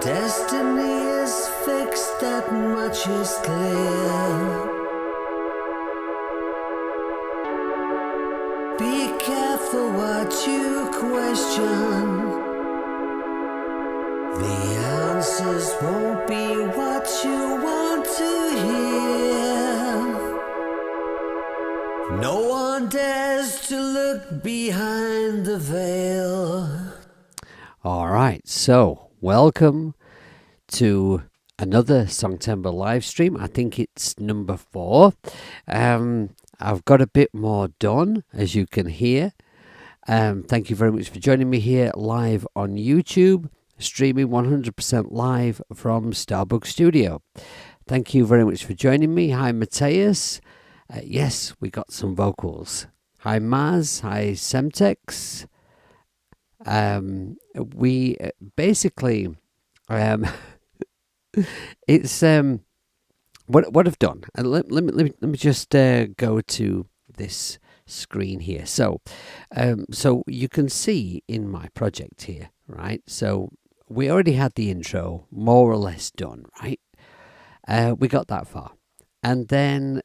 Destiny is fixed, that much is clear. Be careful what you question. The answers won't be what you want to hear. No one dares to look behind the veil. All right, so welcome to another Songtember live stream. I think it's number 4. I've got a bit more done, as you can hear. Thank you very much for joining me here live on YouTube, streaming 100% live from Starbucks Studio. Thank you very much for joining me. Hi, Matthias. Yes, we got some vocals. Hi, Maz. Hi, Semtex. We basically, it's what I've done. And let me just go to this screen here. So you can see in my project here, right? So we already had the intro more or less done, right? We got that far. And then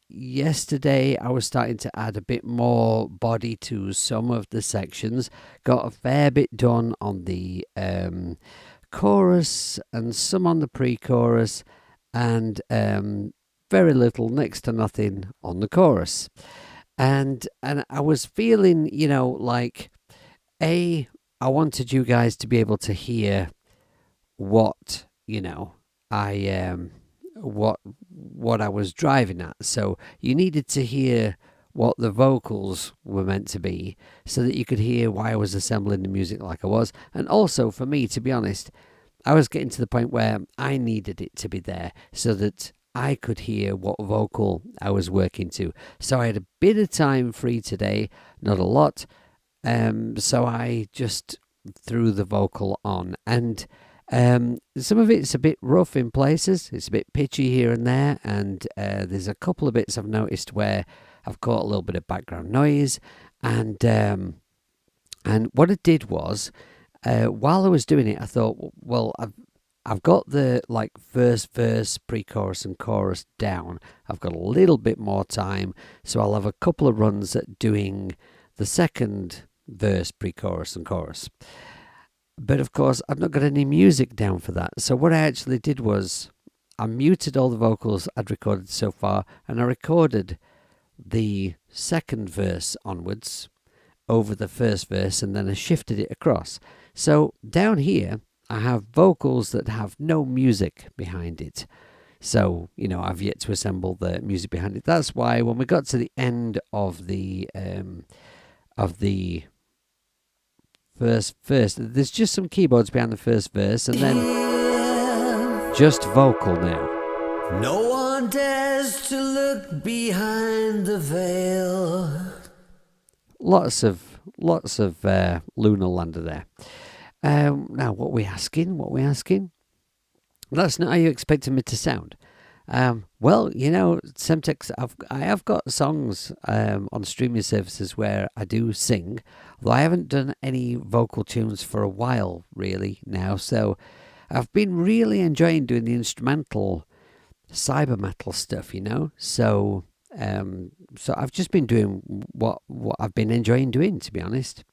yesterday I was starting to add a bit more body to some of the sections. Got a fair bit done on the chorus and some on the pre-chorus, and very little, next to nothing on the chorus. And I was feeling, like, I wanted you guys to be able to hear what, what I was driving at. So you needed to hear what the vocals were meant to be so that you could hear why I was assembling the music like I was. And also, for me, to be honest, I was getting to the point where I needed it to be there so that I could hear what vocal I was working to. So I had a bit of time free today, not a lot. So I just threw the vocal on, and some of it's a bit rough in places. It's a bit pitchy here and there, and there's a couple of bits I've noticed where I've caught a little bit of background noise. And what I did was, while I was doing it, I thought, well, I've got the first verse, pre-chorus, and chorus down. I've got a little bit more time, so I'll have a couple of runs at doing the second verse, pre-chorus, and chorus. But of course, I've not got any music down for that. So what I actually did was I muted all the vocals I'd recorded so far, and I recorded the second verse onwards over the first verse, and then I shifted it across. So down here, I have vocals that have no music behind it. So, I've yet to assemble the music behind it. That's why when we got to the end of the first verse, there's just some keyboards behind the first verse, and then just vocal now. No one dares to look behind the veil. Lots of lunar lander there. Now, what we asking? That's not how you expected me to sound. Well, Semtex, I have got songs on streaming services where I do sing, although I haven't done any vocal tunes for a while, really, now. So I've been really enjoying doing the instrumental cyber metal stuff, So I've just been doing what I've been enjoying doing, to be honest.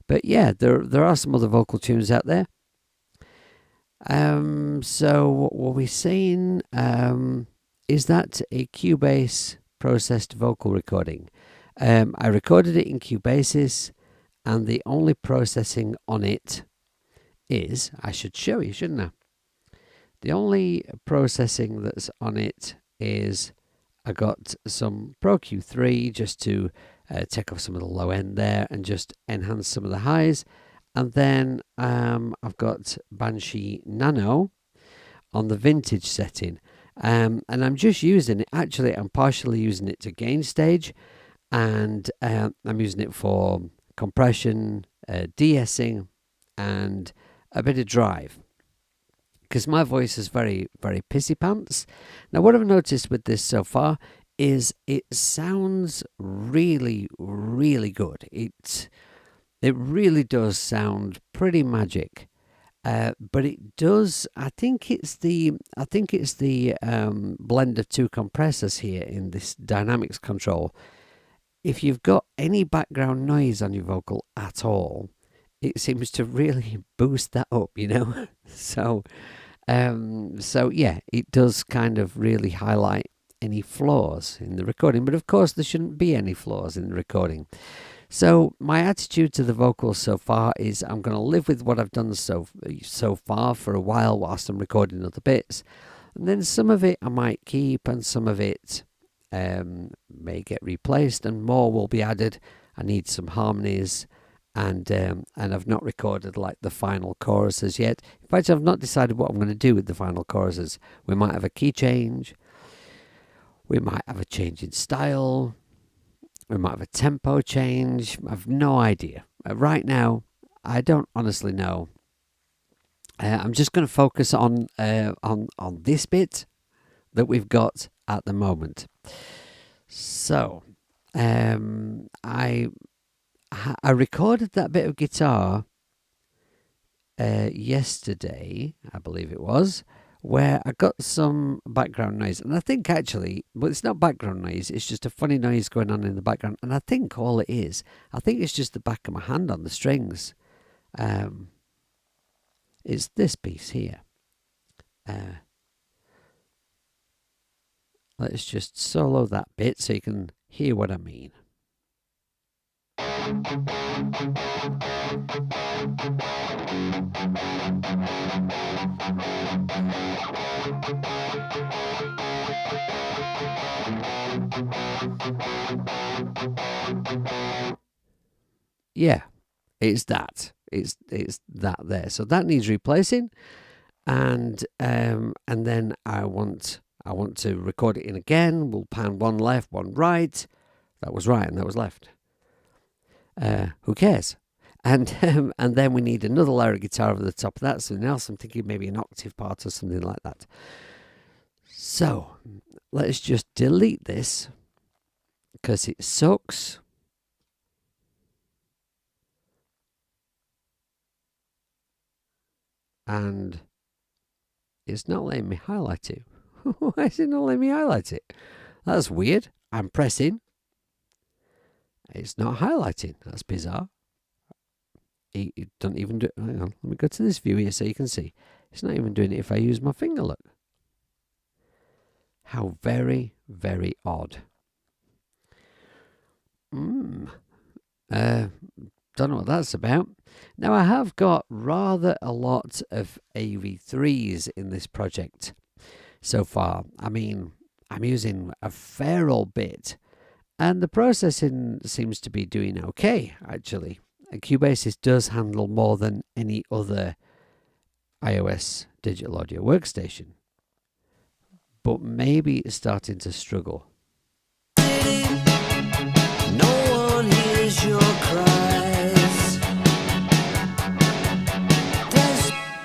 But yeah, there are some other vocal tunes out there. So what were we saying? Is that a Cubase processed vocal recording? I recorded it in Cubase's, and the only processing on it is, I should show you, shouldn't I? The only processing that's on it is I got some Pro Q3 just to take off some of the low end there and just enhance some of the highs. And then I've got Banshee Nano on the vintage setting. And I'm just using it. Actually, I'm partially using it to gain stage. And I'm using it for compression, de-essing, and a bit of drive. Because my voice is very, very pissy pants. Now, what I've noticed with this so far is it sounds really, really good. It really does sound pretty magic. But it does. I think it's the blend of two compressors here in this dynamics control. If you've got any background noise on your vocal at all, it seems to really boost that up. So yeah, it does kind of really highlight any flaws in the recording. But of course, there shouldn't be any flaws in the recording. So my attitude to the vocals so far is I'm going to live with what I've done so far for a while whilst I'm recording other bits, and then some of it I might keep, and some of it may get replaced, and more will be added. I need some harmonies, and I've not recorded like the final choruses yet. In fact, I've not decided what I'm going to do with the final choruses. We might have a key change. We might have a change in style. We might have a tempo change. I've no idea. Right now, I don't honestly know. I'm just going to focus on this bit that we've got at the moment. So, I recorded that bit of guitar yesterday, I believe it was, where I got some background noise. And I think actually, well, it's not background noise, it's just a funny noise going on in the background. And I think all it is, I think it's just the back of my hand on the strings. It's this piece here. Let's just solo that bit so you can hear what I mean. Yeah, it's that. It's that there. So that needs replacing, and then I want to record it in again. We'll pan one left, one right. That was right, and that was left. Who cares? And then we need another layer of guitar over the top of that. Something else. I'm thinking maybe an octave part or something like that. So let's just delete this because it sucks. And it's not letting me highlight it. Why is it not letting me highlight it? That's weird. I'm pressing. It's not highlighting. That's bizarre. It don't even do. Hang on. Let me go to this view here so you can see. It's not even doing it if I use my finger. Look. How very, very odd. Don't know what that's about. Now, I have got rather a lot of AV3s in this project so far. I mean, I'm using a fair old bit, and the processing seems to be doing okay, actually. Cubase does handle more than any other iOS digital audio workstation, but maybe it's starting to struggle. No one hears your cries.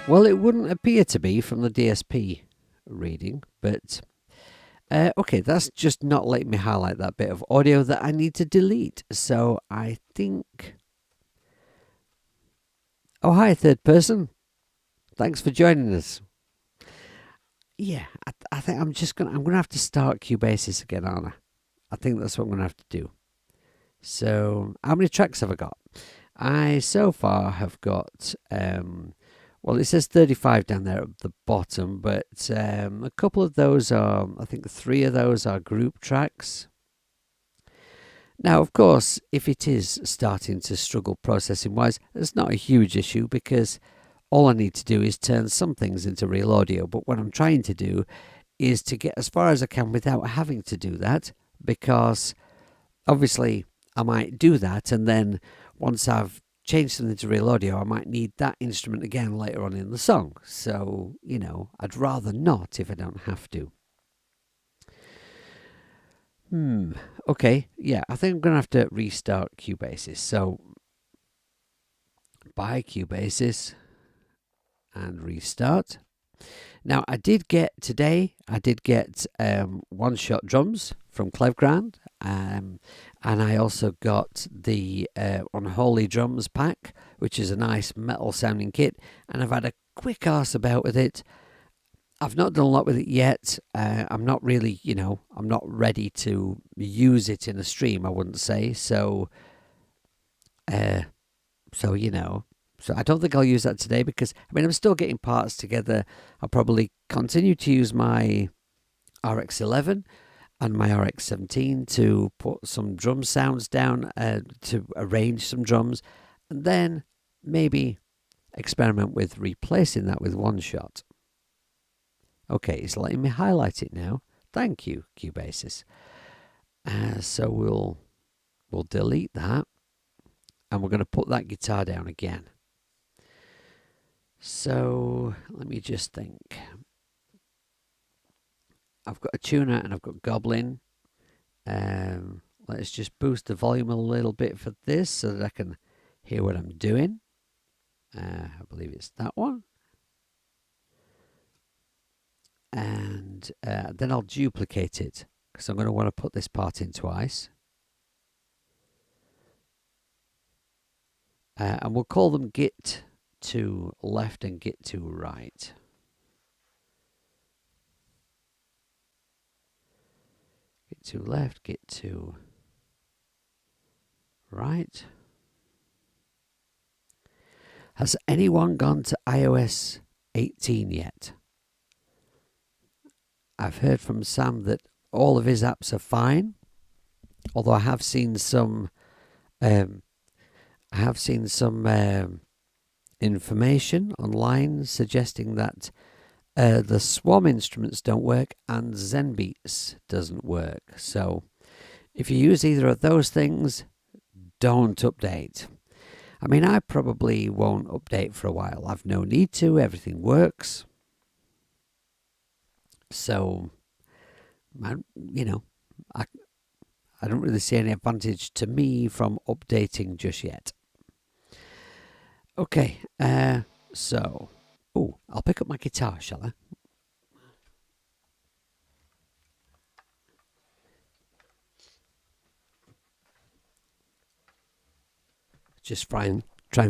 Well, it wouldn't appear to be from the DSP reading, but okay, that's just not letting me highlight that bit of audio that I need to delete. So I think... Oh, hi, third person. Thanks for joining us. Yeah, I think I'm gonna have to start Cubasis again, aren't I? I think that's what I'm gonna have to do. So, how many tracks have I got? I so far have got, well, it says 35 down there at the bottom, but a couple of those are, I think 3 of those are group tracks. Now, of course, if it is starting to struggle processing-wise, it's not a huge issue because all I need to do is turn some things into real audio. But what I'm trying to do is to get as far as I can without having to do that, because obviously I might do that, and then once I've changed something to real audio, I might need that instrument again later on in the song. So, I'd rather not if I don't have to. Okay, yeah, I think I'm going to have to restart Cubasis. So, buy Cubasis and restart. Now, I did get one-shot drums from Clevgrand, and I also got the Unholy Drums pack, which is a nice metal-sounding kit, and I've had a quick arse about with it. I've not done a lot with it yet. I'm not really, I'm not ready to use it in a stream, I wouldn't say. So I don't think I'll use that today because, I'm still getting parts together. I'll probably continue to use my RX-11 and my RX-17 to put some drum sounds down, to arrange some drums, and then maybe experiment with replacing that with one shot. Okay, it's letting me highlight it now. Thank you, Cubasis. So we'll delete that, and we're going to put that guitar down again. So let me just think. I've got a tuner and I've got Goblin. Let's just boost the volume a little bit for this so that I can hear what I'm doing. I believe it's that one. And then I'll duplicate it because I'm going to want to put this part in twice. And we'll call them Git to left and Git to right. Git to left, Git to right. Has anyone gone to iOS 18 yet? I've heard from Sam that all of his apps are fine, although I have seen some information online suggesting that the Swam instruments don't work and Zenbeats doesn't work. So if you use either of those things, don't update. I probably won't update for a while. I've no need to. Everything works. So, I don't really see any advantage to me from updating just yet. Okay, so, I'll pick up my guitar, shall I? Just try and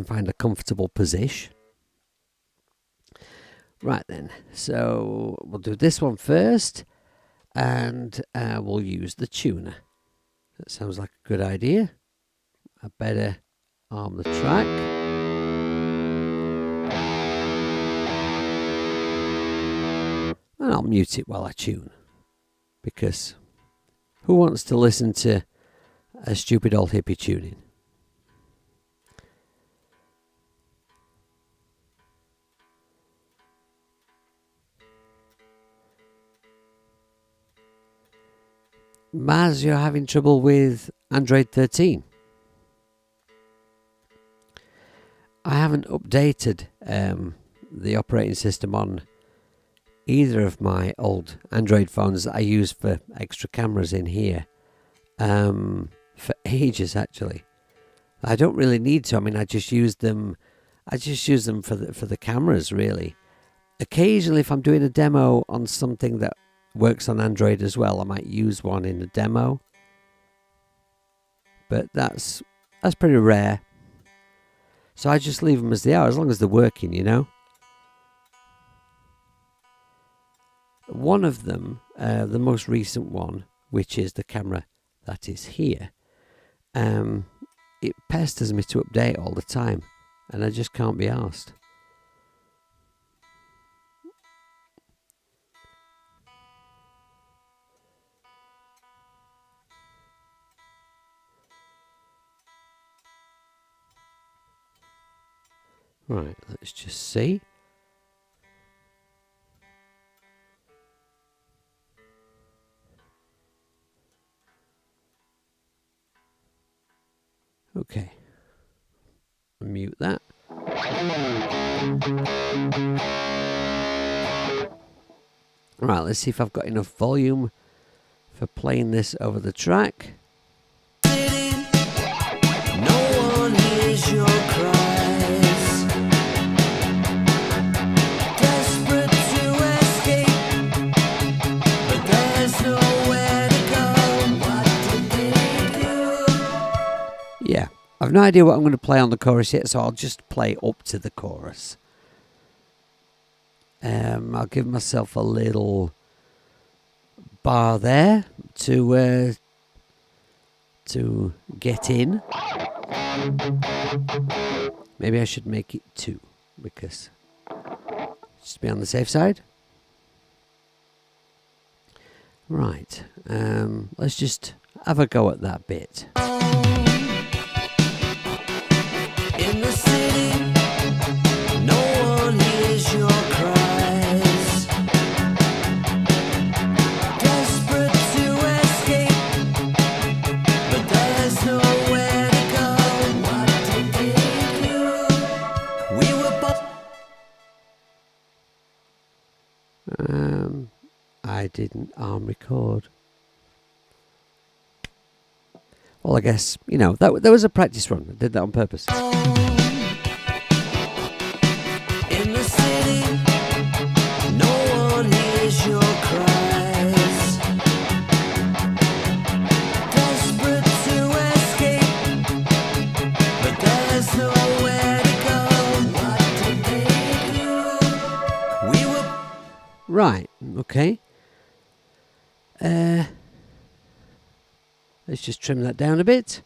find a comfortable position. Right then, so we'll do this one first, and we'll use the tuner. That sounds like a good idea. I better arm the track. And I'll mute it while I tune, because who wants to listen to a stupid old hippie tuning? Maz, you're having trouble with Android 13. I haven't updated the operating system on either of my old Android phones that I use for extra cameras in here for ages, actually. I don't really need to. I just use them. for the cameras, really. Occasionally, if I'm doing a demo on something that works on Android as well, I might use one in a demo, but that's pretty rare. So I just leave them as they are, as long as they're working, One of them, the most recent one, which is the camera that is here, it pesters me to update all the time, and I just can't be arsed. Right, let's just see. Okay. Mute that. Right, let's see if I've got enough volume for playing this over the track. No one hears your cries. Desperate to escape, but there's nowhere to go. What did they do? Yeah, I've no idea what I'm going to play on the chorus yet, so I'll just play up to the chorus. I'll give myself a little bar there to get in. Maybe I should make it 2 because just be on the safe side. Right, let's just have a go at that bit. In the city, no one hears your cries. Desperate to escape, but there's nowhere to go. What did they do? We were both. I didn't arm record. Well, I guess, that was a practice run. I did that on purpose. In the city, no one hears your cries. Desperate to escape, but there's nowhere to go. What did they do? We were. Right, okay. Let's just trim that down a bit.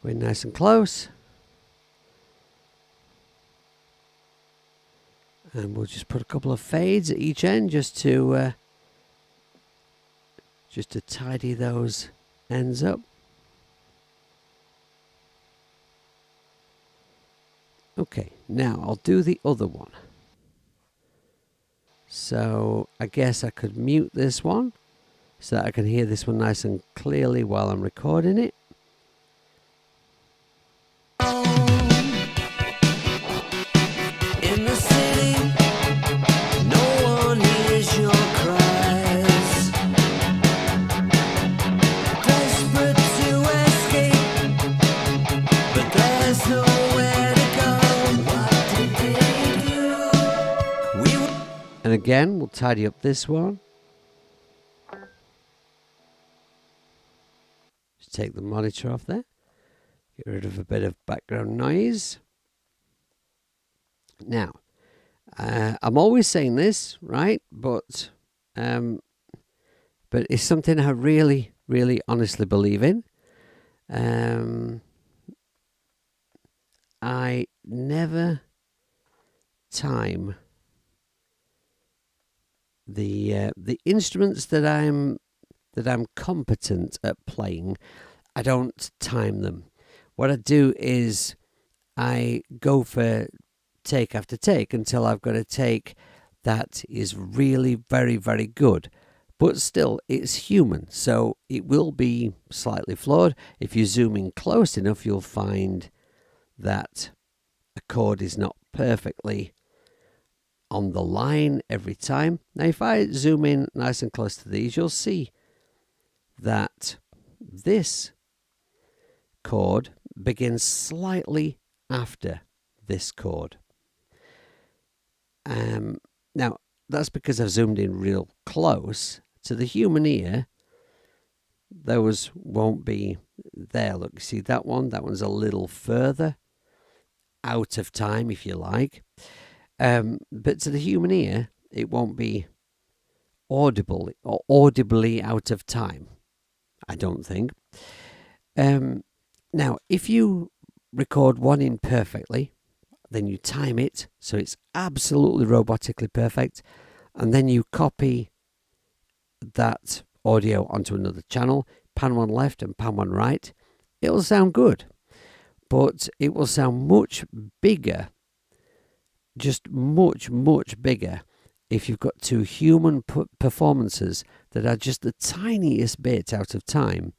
We're nice and close. And we'll just put a couple of fades at each end just to tidy those ends up. Okay, now I'll do the other one. So I guess I could mute this one so that I can hear this one nice and clearly while I'm recording it. In the city, no one hears your cries. Desperate to escape, but there's nowhere to go. What did they do? We were. And again, we'll tidy up this one. Just take the monitor off there. Get rid of a bit of background noise. Now, I'm always saying this, right? But it's something I really, really honestly believe in. I never time the instruments that I'm competent at playing. I don't time them. What I do is I go for take after take until I've got a take that is really very, very good. But still, it's human, so it will be slightly flawed. If you zoom in close enough, you'll find that a chord is not perfectly on the line every time. Now, if I zoom in nice and close to these, you'll see that this chord begins slightly after this chord. Now, that's because I've zoomed in real close. To the human ear, those won't be there. Look, you see that one? That one's a little further out of time, if you like. But to the human ear, it won't be audible or audibly out of time, I don't think. Now, if you record one in perfectly, then you time it so it's absolutely robotically perfect, and then you copy that audio onto another channel, pan one left and pan one right, it'll sound good, but it will sound much bigger, just much, much bigger, if you've got two human performances that are just the tiniest bit out of time,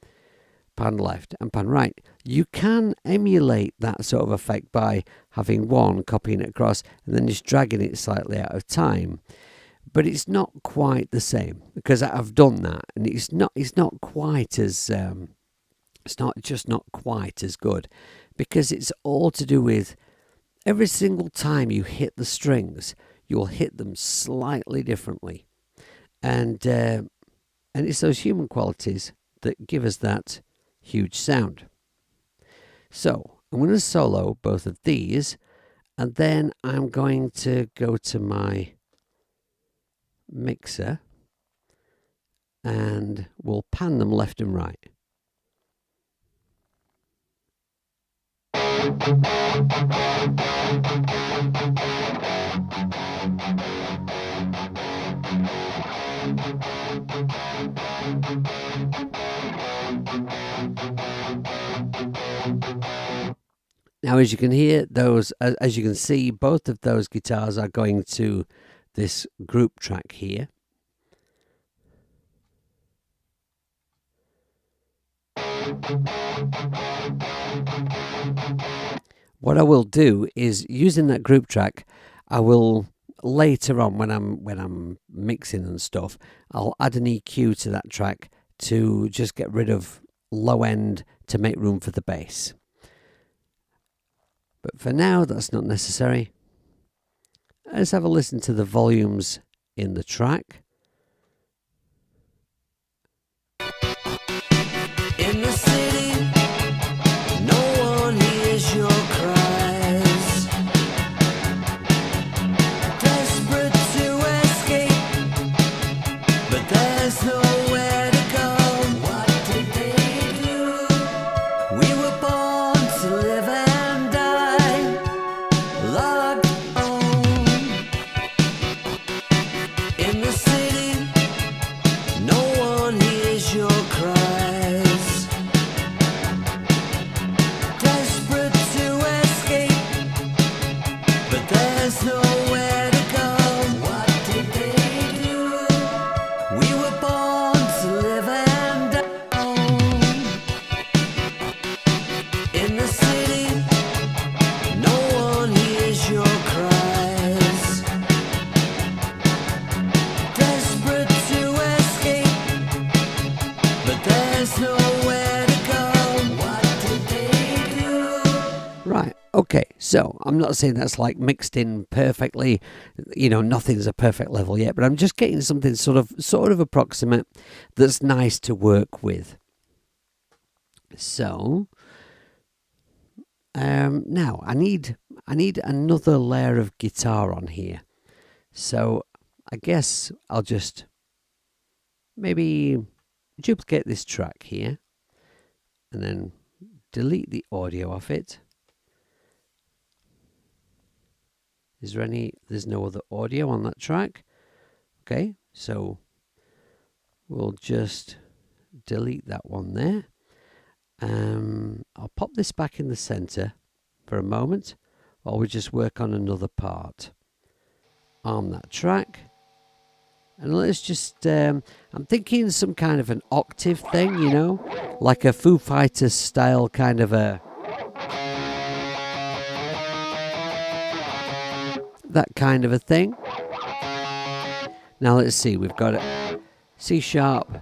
pan left and pan right. You can emulate that sort of effect by having one, copying it across, and then just dragging it slightly out of time. But it's not quite the same, because I've done that, and it's not quite as not quite as good, because it's all to do with every single time you hit the strings, you'll hit them slightly differently, and it's those human qualities that give us that huge sound. So I'm going to solo both of these, and then I'm going to go to my mixer and we'll pan them left and right. Now, as you can hear, as you can see, both of those guitars are going to this group track here. What I will do is, using that group track, I will later on when I'm mixing and stuff, I'll add an EQ to that track to just get rid of low end to make room for the bass. But for now, that's not necessary. Let's have a listen to the volumes in the track. In the city, no one hears your cries. Desperate to escape, but there's nowhere to go. What did they do? We were born to live and die, locked home. In the city, no one hears your cries. Desperate to escape, but there's nowhere to go. What did they do? We were born to live and die. In the city, no one hears your cries. Desperate to escape, but there's nowhere to go. What did they do? Right, okay, so I'm not saying that's like mixed in perfectly, nothing's a perfect level yet, but I'm just getting something sort of approximate that's nice to work with. So, now I need another layer of guitar on here. So I guess I'll just maybe duplicate this track here and then delete the audio off it. There's no other audio on that track. Okay, so we'll just delete that one there. I'll pop this back in the center for a moment while we just work on another part on that track. And let's just, I'm thinking some kind of an octave thing, like a Foo Fighters style kind of that kind of a thing. Now let's see, we've got it C sharp,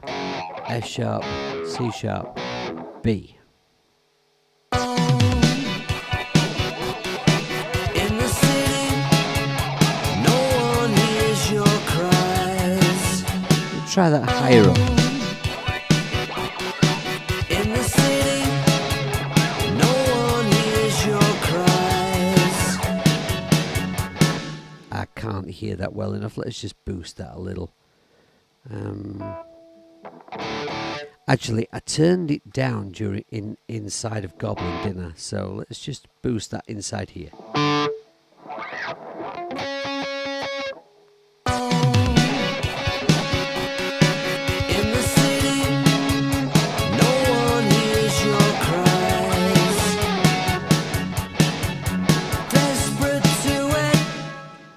F sharp, C sharp, B. In the city, no one hears your cries. We'll try that higher up. In the city, no one hears your cries. I can't hear that well enough. Let's just boost that a little. Actually, I turned it down inside of Goblin, didn't I? So let's just boost that inside here. In the city, no one hears your cries. Desperate to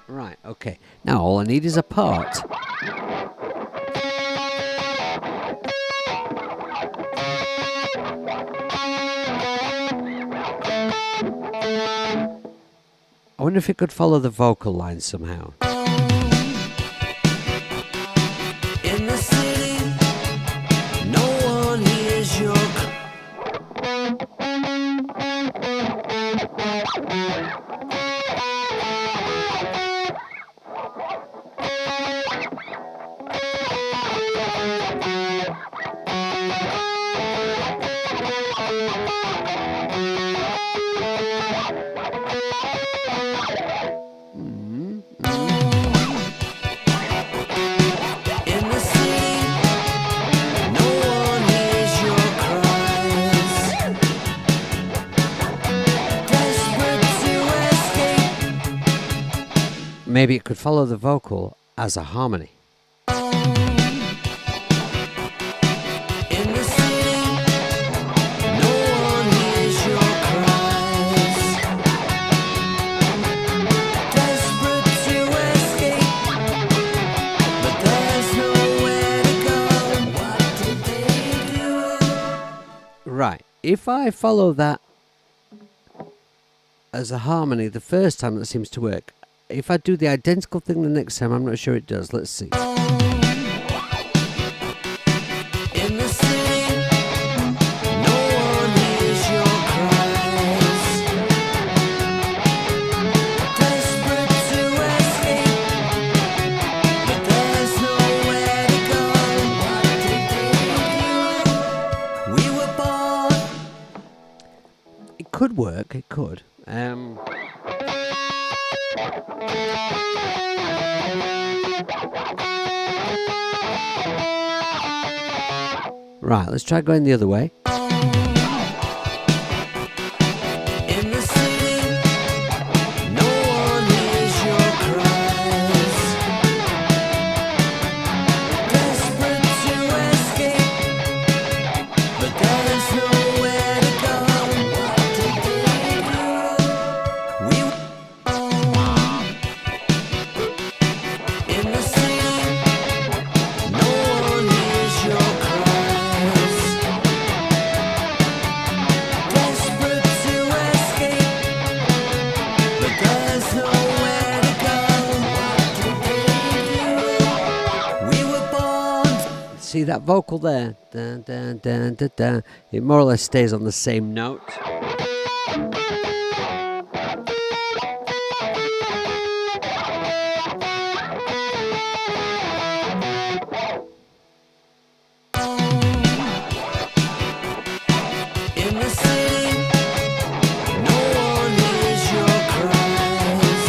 Right, okay. Now all I need is a part. I wonder if it could follow the vocal lines somehow. In the city, no one hears your maybe it could follow the vocal as a harmony. In the city, no one hears your cries. Desperate to escape, but there's nowhere to go. What did they do? Right, if I follow that as a harmony the first time, that seems to work. If I do the identical thing the next time, I'm not sure it does. Let's see. In the city, no one hears your cries. Desperate to escape, but there's nowhere to go. What did they do? We were born. It could work, it could. Right, let's try going the other way. In the city, no one hears your cries. Desperate to escape, but there's nowhere to go. What did they do? We in the city, no one hears your cries. Desperate to escape, but there's nowhere to go. What did they do? We were born. See that vocal there? Dun, dun, dun, dun, dun. It more or less stays on the same note. In the city, no one hears your cries.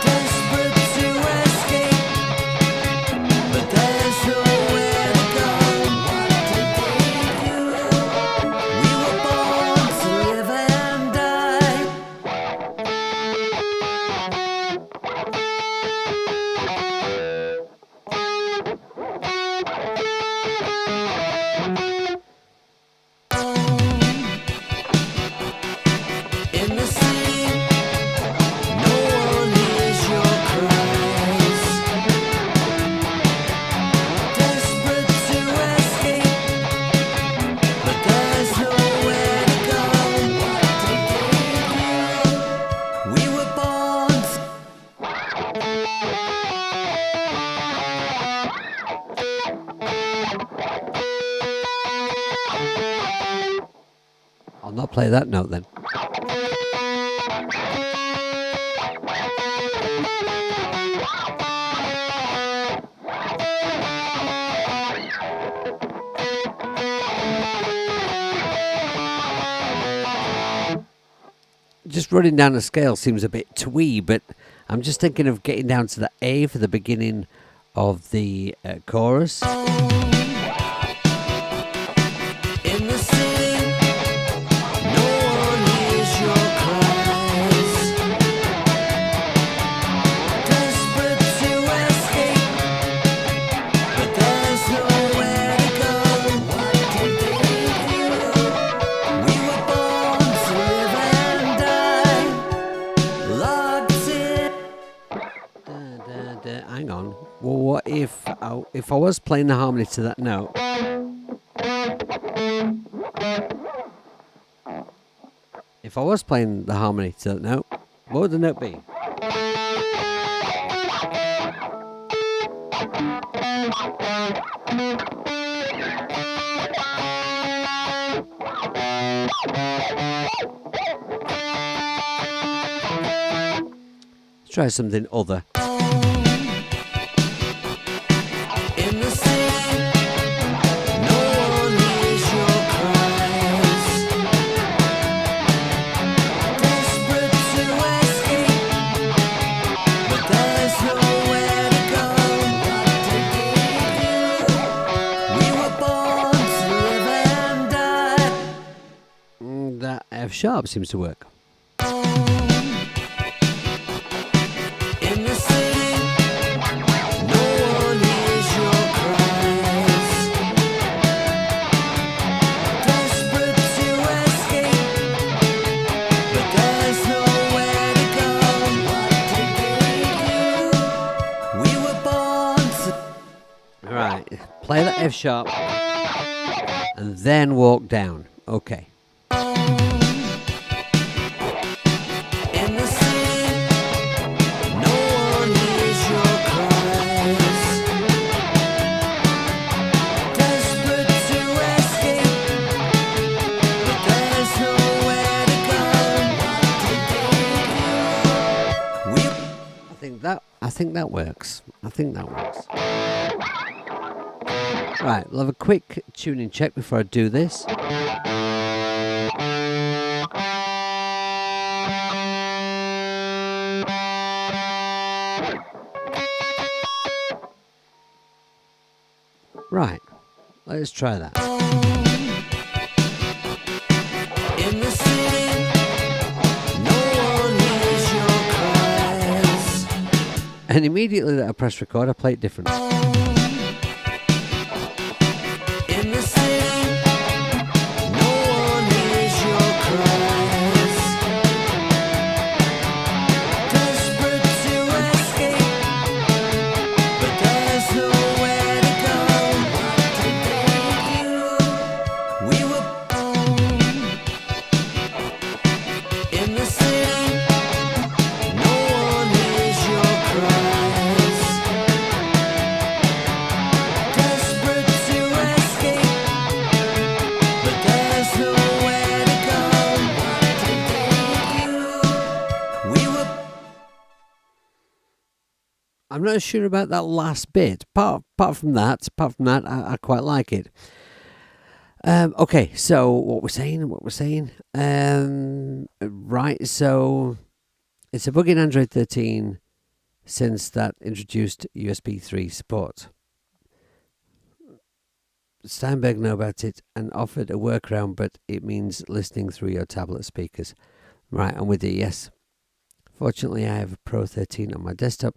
Desperate to escape, but there's nowhere to go. What did they do? We were born to live and die. In the city, no one hears your cries. Desperate to escape, but there's nowhere to go. What did they do? We were born. I'll not play that note then. Just running down a scale seems a bit twee, but I'm just thinking of getting down to the A for the beginning of the chorus. In the city, no one hears your cries. Desperate to escape, but there's nowhere to go. What did they do? We were born to live and die. Locked in. Hang on. Well, what if I was playing the harmony to that note? If I was playing the harmony to that note, what would the note be? Let's try something other. In the city, no one hears your cries. Desperate to escape, but there's nowhere to go. What did they do? We were born to live and die. That F sharp seems to work. F sharp, and then walk down. Okay. In the city, no one hears your cries. Desperate to escape, but there's nowhere to go. I think that works. Right, we'll have a quick tuning check before I do this. Right, let's try that. In the city, no one hears your cries. And immediately that I press record, I play it different. In the city, no one hears your cries. Desperate to escape, but there's nowhere to go. We were born in the city, no one hears your cries. Desperate to escape, but there's nowhere to go. We were. I'm not sure about that last bit. Apart from that, I quite like it. Okay, so what we're saying. Right, so it's a bug in Android 13 since that introduced USB 3 support. Steinberg knew about it and offered a workaround, but it means listening through your tablet speakers. Right, I'm with you, yes. Fortunately, I have a Pro 13 on my desktop.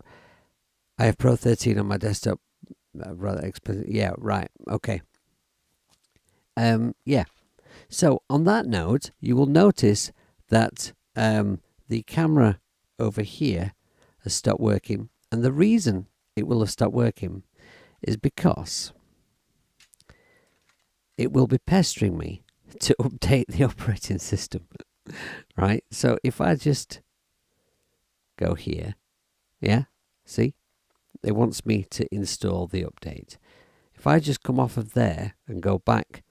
Rather expensive. Yeah, right, okay. Yeah. So on that note, you will notice that the camera over here has stopped working, and the reason it will have stopped working is because it will be pestering me to update the operating system. Right? So if I just go here, yeah, see? It wants me to install the update. If I just come off of there and go back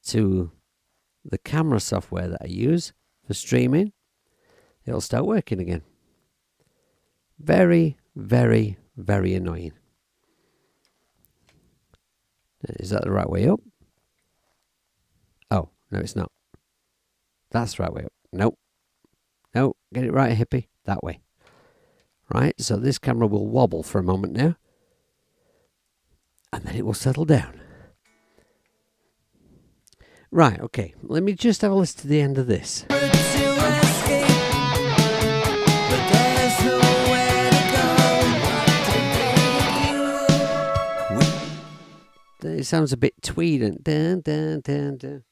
to the camera software that I use for streaming, it'll start working again. Very, very, very annoying. Is that the right way up? Oh, no, it's not. That's the right way up. Nope. No, get it right, hippie. That way. Right, so this camera will wobble for a moment now, and then it will settle down. Right, okay, let me just have a listen to the end of this. It sounds a bit tweed and dun, dun, dun, dun.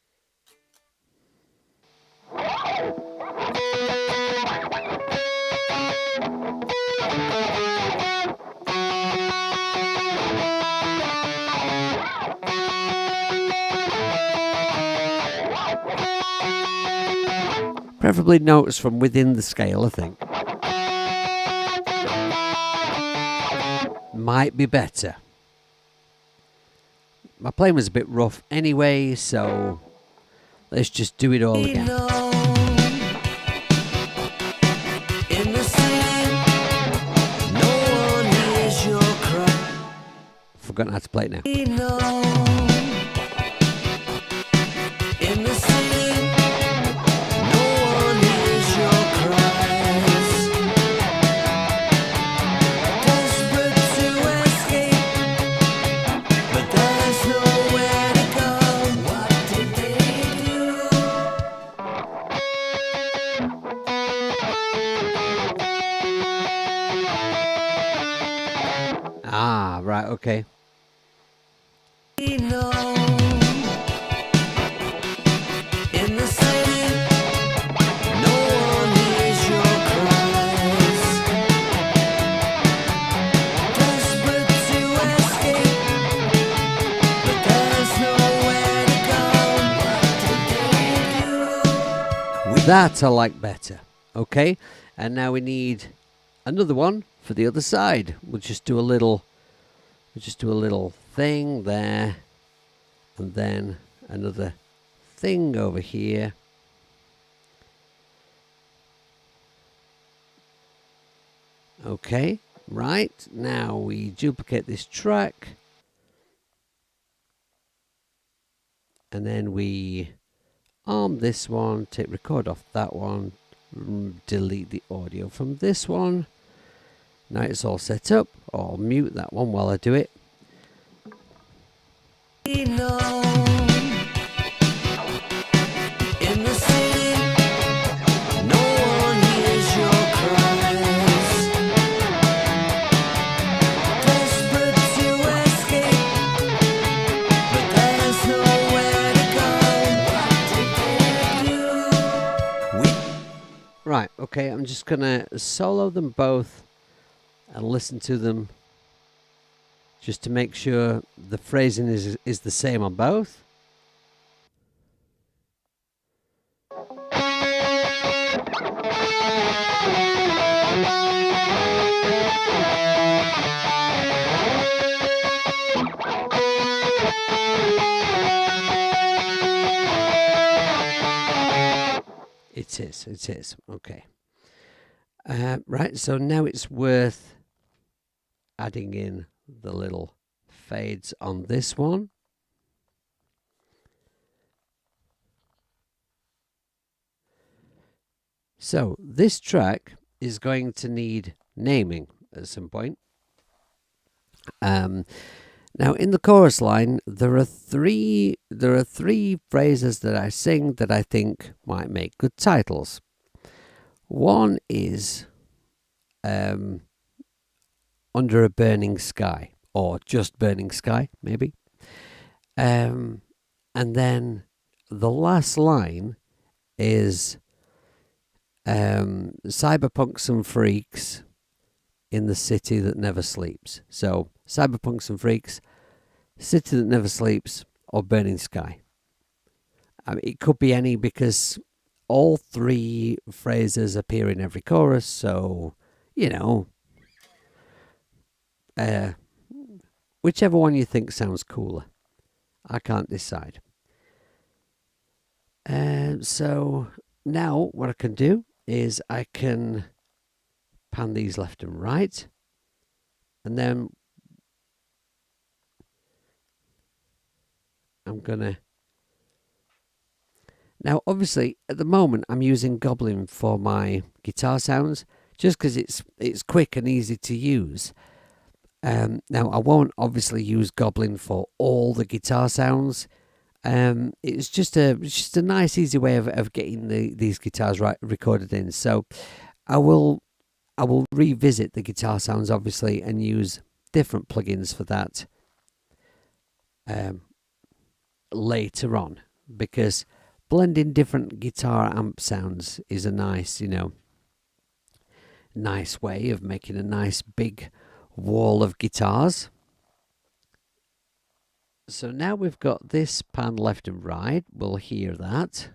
Preferably notes from within the scale, I think. Might be better. My playing was a bit rough anyway, so let's just do it all again. Forgotten how to play it now. Ah, right, okay. That I like better. Okay, and now we need another one for the other side. We'll just do a little thing there, and then another thing over here. Okay, right, now we duplicate this track, and then we arm this one, take record off that one, delete the audio from this one. Now it's all set up. I'll mute that one while I do it. In the city, no one hears your cries. Desperate to escape, but there's nowhere to go. What did they do? Right, okay, I'm just gonna solo them both and listen to them just to make sure the phrasing is the same on both. It is, okay. Right, so now it's worth adding in the little fades on this one. So this track is going to need naming at some point. Now in the chorus line, there are three phrases that I sing that I think might make good titles. One is Under a Burning Sky, or Just Burning Sky, maybe. And then the last line is Cyberpunks and Freaks in the City That Never Sleeps. So, Cyberpunks and Freaks, City That Never Sleeps, or Burning Sky. I mean, it could be any, because all three phrases appear in every chorus, so, you know, whichever one you think sounds cooler. I can't decide. So now what I can do is I can pan these left and right, and then I'm gonna. Now, obviously, at the moment, I'm using Goblin for my guitar sounds, just because it's quick and easy to use. Now, I won't obviously use Goblin for all the guitar sounds. It's just a nice, easy way of getting these guitars recorded in. So, I will revisit the guitar sounds, obviously, and use different plugins for that later on, because blending different guitar amp sounds is a nice, nice way of making a nice big wall of guitars. So now we've got this pan left and right. We'll hear that.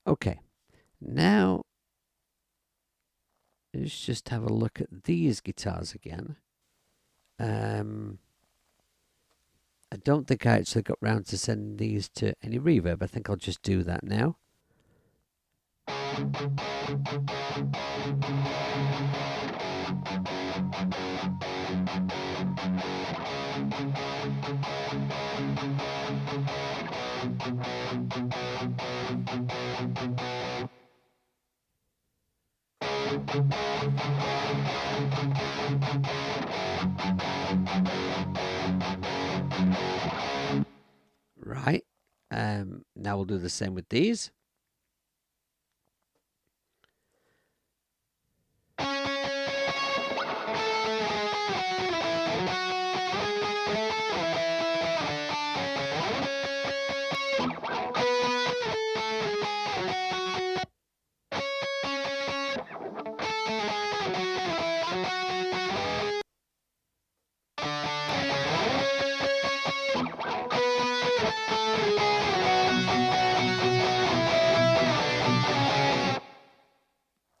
Okay, now let's just have a look at these guitars again. I don't think I actually got round to sending these to any reverb. I think I'll just do that now. Right. Now we'll do the same with these.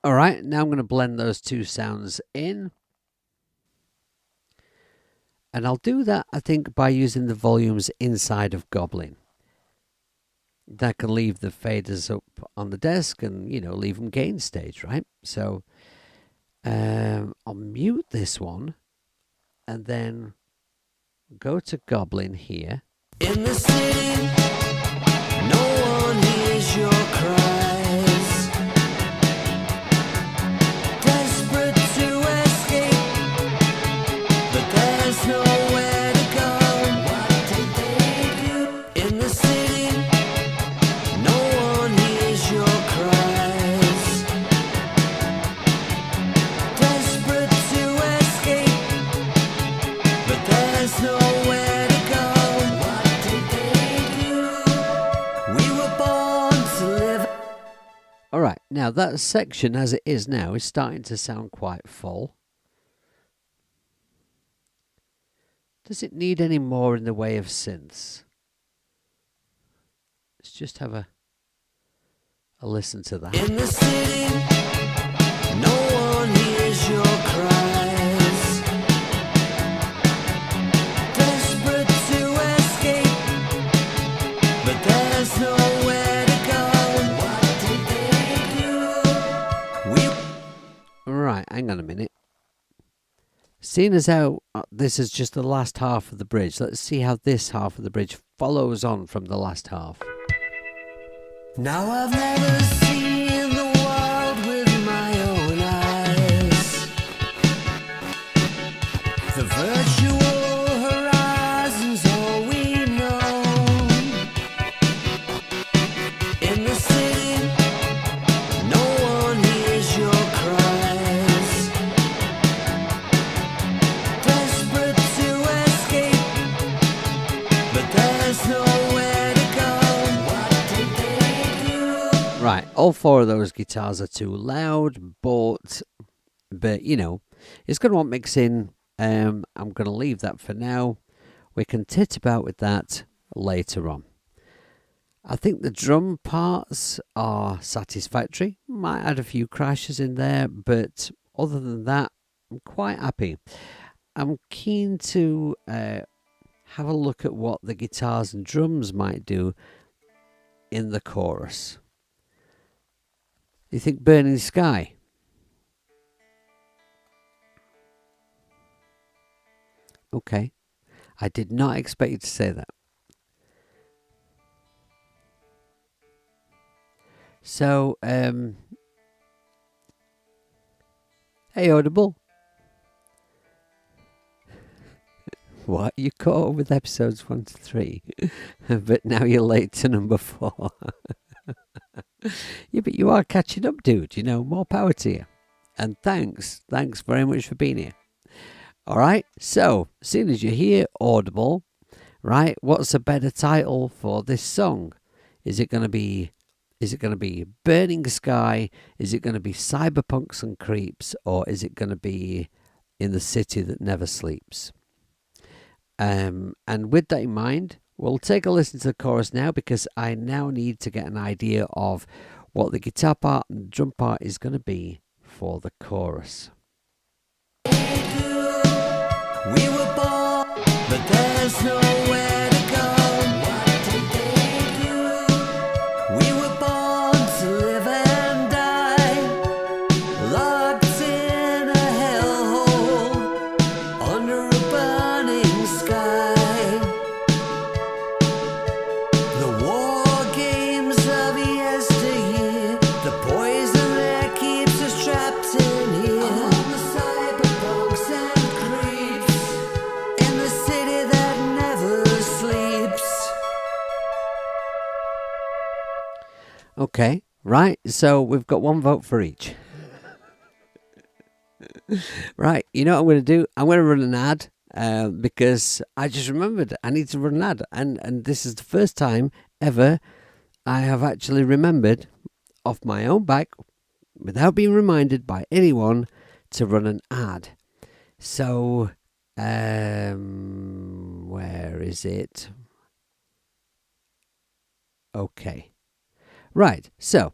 All right, now I'm going to blend those two sounds in. And I'll do that, I think, by using the volumes inside of Goblin. That can leave the faders up on the desk and, leave them gain stage, right? So I'll mute this one and then go to Goblin here. In the city, no one hears your cries. Desperate to escape, but there's nowhere to go. What did they do? In the city, no one hears your cries. Desperate to escape, but there's nowhere to go. What did they do? We were born to live. All right, now that section as it is now is starting to sound quite full. Does it need any more in the way of synths? Let's just have a listen to that. In the city, no one hears your cries. Desperate to escape, but there's nowhere to go. What did they do? Right, hang on a minute. Seeing as how this is just the last half of the bridge, let's see how this half of the bridge follows on from the last half. Now I've never seen the world with my own eyes. The virtual horizon's all we know. In the city, no one hears your cries. Desperate to escape, but there's nowhere to go. What did they do? Right, all four of those guitars are too loud, but it's going to want mixing. I'm going to leave that for now. We can tit about with that later on. I think the drum parts are satisfactory. Might add a few crashes in there, but other than that, I'm quite happy. I'm keen to have a look at what the guitars and drums might do in the chorus. You think Burning Sky? Okay. I did not expect you to say that. So, hey Audible. What? You caught up with episodes 1 to 3, but now you're late to number 4. Yeah, but you are catching up, dude. More power to you. And thanks very much for being here. All right, so as soon as you're here, Audible, right? What's a better title for this song? Is it going to be Burning Sky? Is it going to be Cyberpunks and Creeps? Or is it going to be In the City That Never Sleeps? And with that in mind, we'll take a listen to the chorus now, because I now need to get an idea of what the guitar part and the drum part is going to be for the chorus. We were born, but there's nowhere to go. What did they do? We were born to live and die, locked in a hellhole under a burning sky. The war games of yesteryear, the poison that keeps us trapped in here. Among the cyberpunks and creeps, in the city that never sleeps. Okay, right, so we've got one vote for each. Right, you know what I'm going to do? I'm going to run an ad, because I just remembered I need to run an ad. And this is the first time ever I have actually remembered off my own back, without being reminded by anyone, to run an ad. So, where is it? Okay. Right, so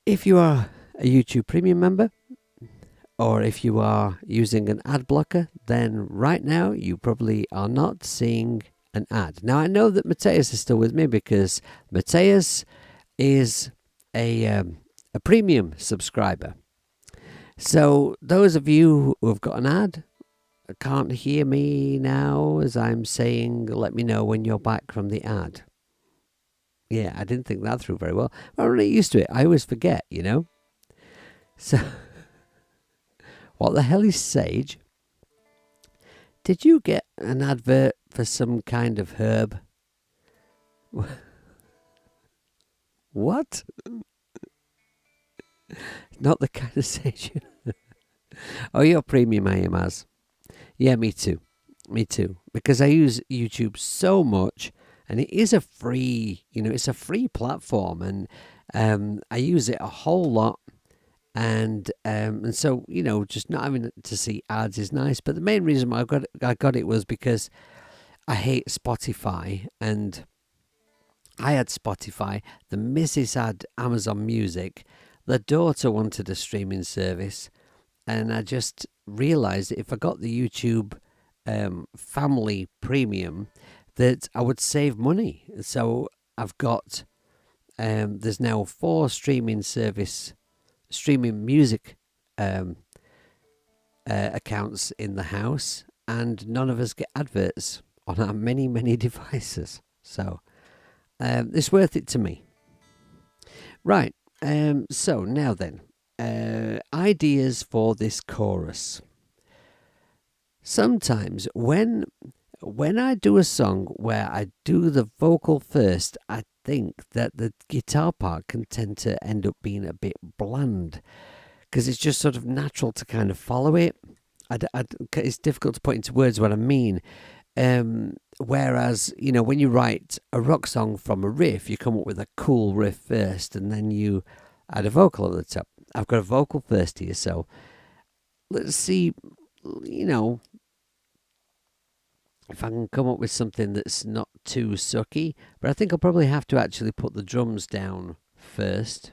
if you are a YouTube Premium member, or if you are using an ad blocker, then right now you probably are not seeing an ad. Now I know that Mateus is still with me because Mateus is a premium subscriber. So those of you who have got an ad can't hear me now as I'm saying, let me know when you're back from the ad. Yeah, I didn't think that through very well. I'm really used to it. I always forget, you know. So, what the hell is Sage? Did you get an advert for some kind of herb? What? Not the kind of sage. Oh, you're premium, I am as. Yeah, me too. Me too. Because I use YouTube so much, and it is a free, it's a free platform, and I use it a whole lot. And so, just not having to see ads is nice. But the main reason why I got it was because I hate Spotify, and I had Spotify. The missus had Amazon Music. The daughter wanted a streaming service, and I just realised that if I got the YouTube family premium, that I would save money. So I've got there's now 4 streaming music accounts in the house, and none of us get adverts on our many devices. So it's worth it to me. Right. So now then, ideas for this chorus. Sometimes when I do a song where I do the vocal first, I think that the guitar part can tend to end up being a bit bland, because it's just sort of natural to kind of follow it. It's difficult to put into words what I mean. Whereas, when you write a rock song from a riff, you come up with a cool riff first, and then you add a vocal at the top. I've got a vocal first here, so let's see, if I can come up with something that's not too sucky. But I think I'll probably have to actually put the drums down first.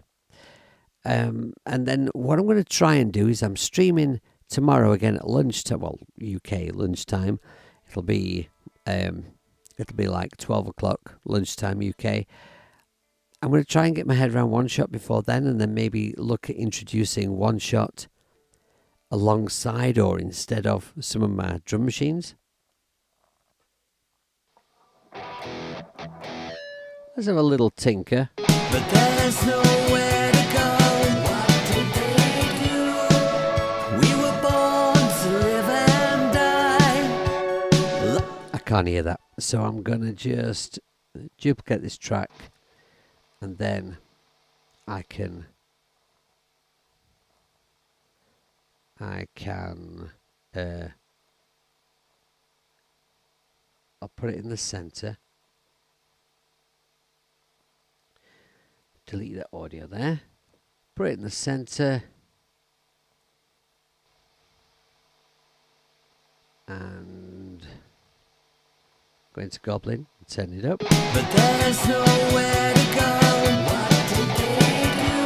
And then what I'm going to try and do is I'm streaming tomorrow again at lunchtime, well, UK lunchtime. It'll be like 12 o'clock lunchtime UK. I'm going to try and get my head around One Shot before then, and then maybe look at introducing One Shot alongside or instead of some of my drum machines. Let's have a little tinker. But there's nowhere to go. What did they do? We were born to live and die. I can't hear that, so I'm gonna just duplicate this track, and then I can I'll put it in the center. Delete that audio there. Put it in the center. And go into Goblin and turn it up. But there's nowhere to go. What did they do?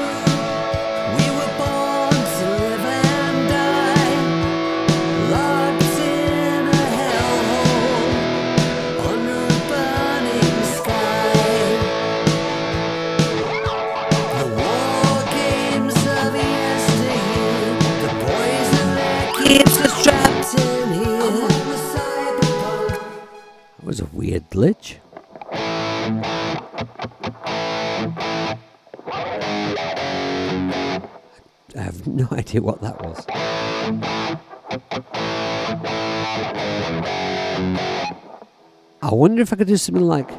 We were born to live and die. Locked in a hellhole under a burning sky. The war games of yesteryear. The poison that keeps us trapped in here. Among the cyberpunk. That was a weird glitch. I have no idea what that was. I wonder if I could do something like...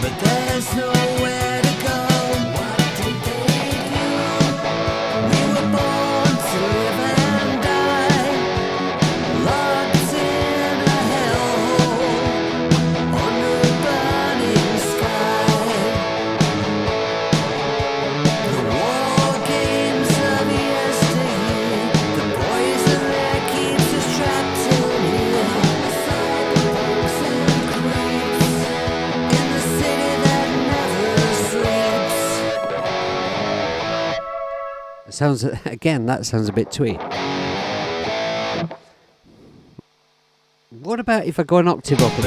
But there's nowhere to go. What did they do? We were born to live and die. Locked in a hellhole under a burning sky. sounds again. That sounds a bit twee. What about if I go an octave up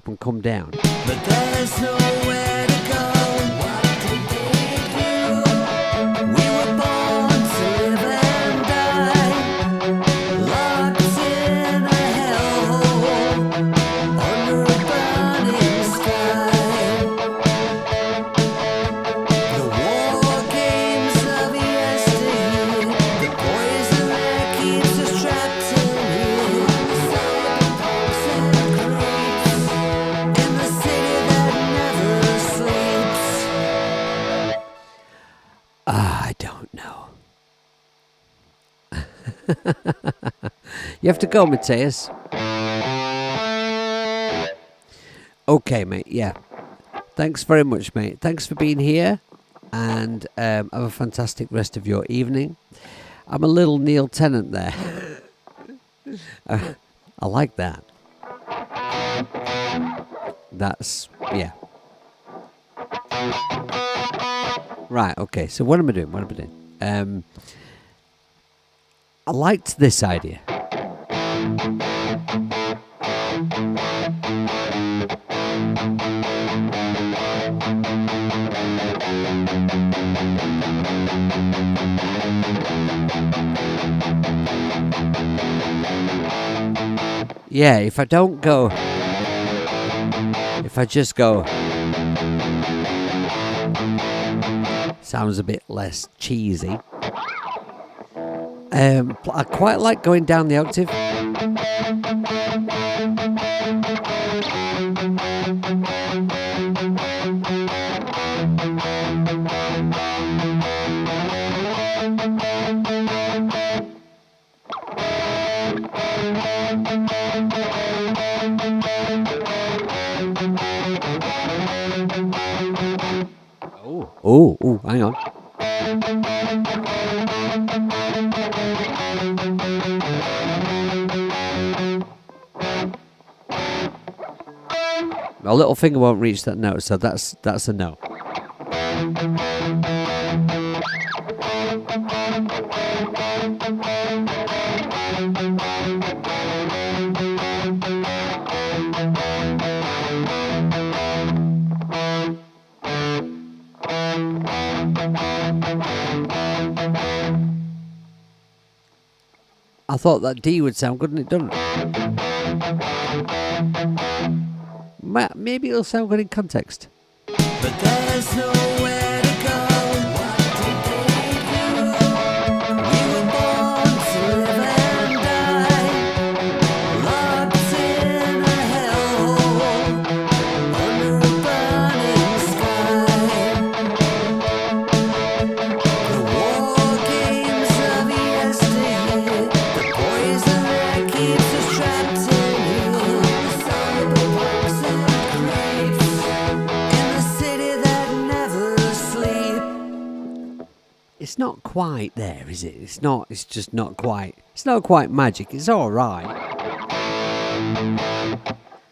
and come down? But there's nowhere to go. What did they do? We were born to live and die, locked in a hellhole under a burning sky. The war games of yesteryear, the poison that keeps us trapped in here. Cyberpunks and creeps in the city that never sleeps. I don't know. You have to go, Matthias. Okay, mate. Yeah. Thanks very much, mate. Thanks for being here, and have a fantastic rest of your evening. I'm a little Neil Tennant there. I like that. That's, yeah. Right, okay, so what am I doing? I liked this idea. Yeah, if I just go, sounds a bit less cheesy. I quite like going down the octave. Oh, hang on. My little finger won't reach that note, so that's a no. I thought that D would sound good, and it doesn't. Maybe it'll sound good in context. But there's nowhere to go. What did they do? We were born to live and die, locked in a hellhole under a burning sky. The war games of yesteryear, the poison that keeps us trapped in here. Cyberpunks and creeps in the city that never sleep. It's not quite there, is it? It's not. It's just not quite. It's not quite magic. It's all right.